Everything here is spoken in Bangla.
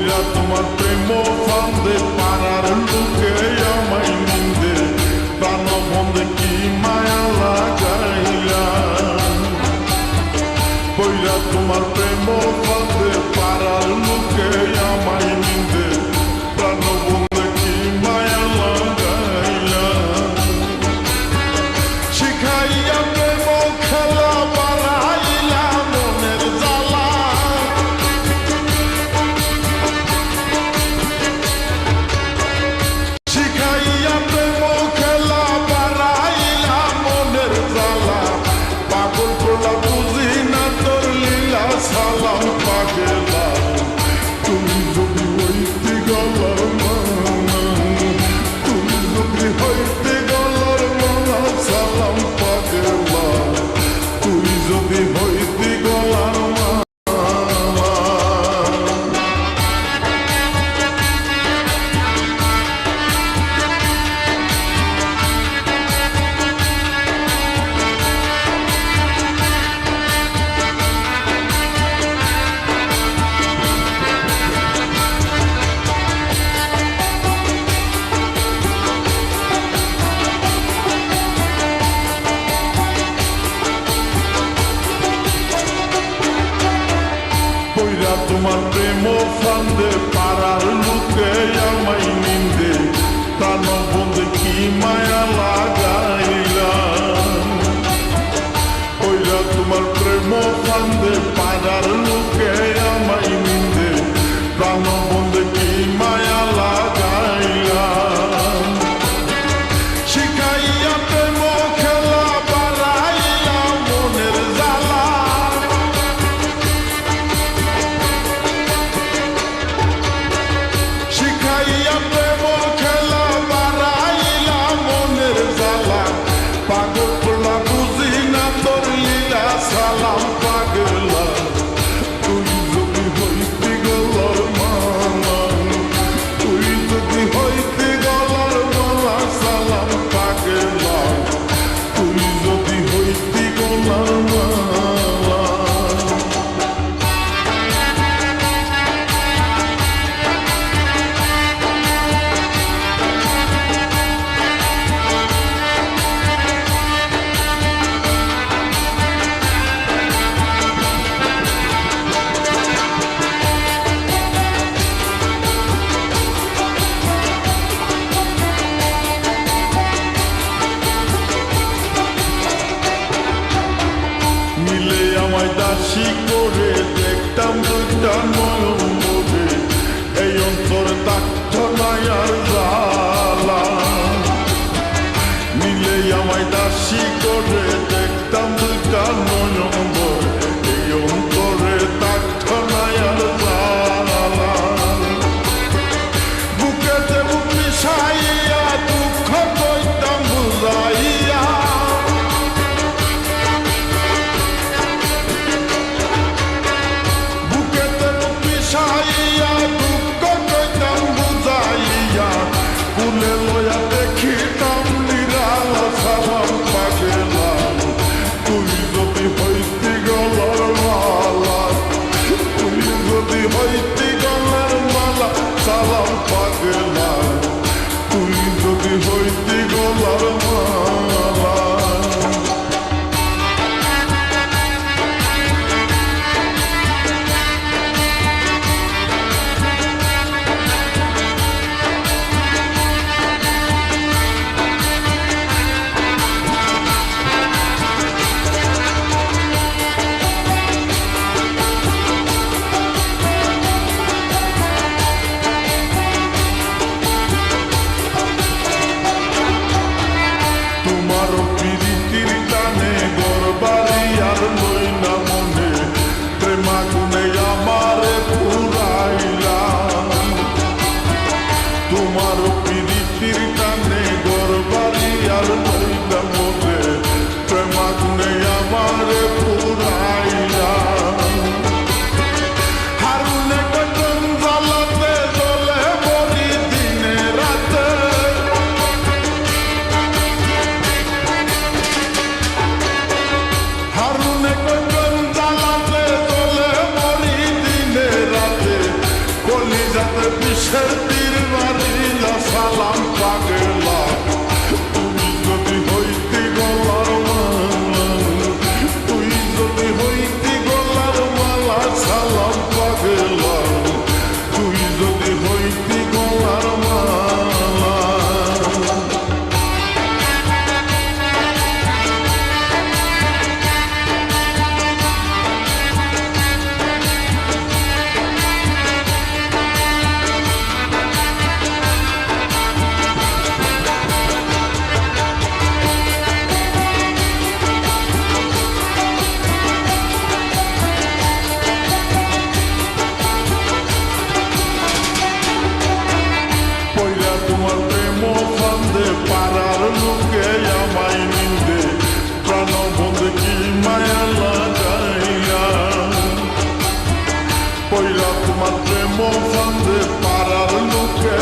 পইরা তোমার প্রেম ফান্দে পাড়ার লোকে আমায় নিন্দে প্রাণ বন্ধে কি মায়া লাগাইলা পইরা তোমার প্রেম ফান্দে পাড়ার লোকে আমায় নিন্দে প্রাণ বন্ধে কি মায়া লাগাইলা শিখাইয়া প্রেম খেলা বাড়াইলা মনের জ্বালা শিখাইয়া প্রেম খেলা বাড়াইলা মনের জ্বালা পাগল পোলা বুঝি না তোর লীলা সালাম পাগেলা তুমি যদি হইতে গলার মানা তুমি যদি হইতে গলার মানা সালাম পাগেলা তুই যদি হইতে গলার মানা পইরা তোমার প্রেম ফান্দে পাড়ার লোকে আমায় নিন্দে প্রাণ বন্ধে কি মায়া লাগাইলা পইরা তোমার প্রেম ফান্দে পাড়ার লোকে আমায় নিন্দে প্রাণ বন্ধে কি মায়া লাগাইলা শিখাইয়া প্রেম খেলা বাড়াইলা মনের জ্বালা শিখাইয়া প্রেম খেলা বাড়াইলা মনের জ্বালা পাগল পোলা বুঝি না তোর লীলা সালাম পাগলা তুই যদি হইতে গলার মানা তুই যদি হইতে গলার মালা সালাম পাগলা তুই যদি হইতে গলার মালা মিলে আমায় দাসী করে দেখতাম দুইটা নয়ন মোরে এই অন্তরে তাক্ত মায়ার জ্বালা মিলে আমায় দাসী করে দেখতাম দুইটা নয়ন মোরে এই অন্তরে তাক্ত মায়ার জ্বালা বুকেতে বুক মিশাইয়া দুঃখ কইতাম বুঝাইয়া বুকেতে বুক মিশাইয়া দুঃখ কইতাম বুঝাইয়া দেশের তীর বাড়িলা সালাম পাগলা তুই যদি হইতি গলার মালা তুই যদি হইতি গলার মালা সালাম পাগলা তুই যদি হইতি গলার মালা পইরা তোমার প্রেম ফান্দে পাড়ার লোকে আমায় নিন্দে প্রাণ বন্ধে কি মায়া লাগাইয়া পইরা তোমার প্রেম ফান্দে পাড়ার লোকে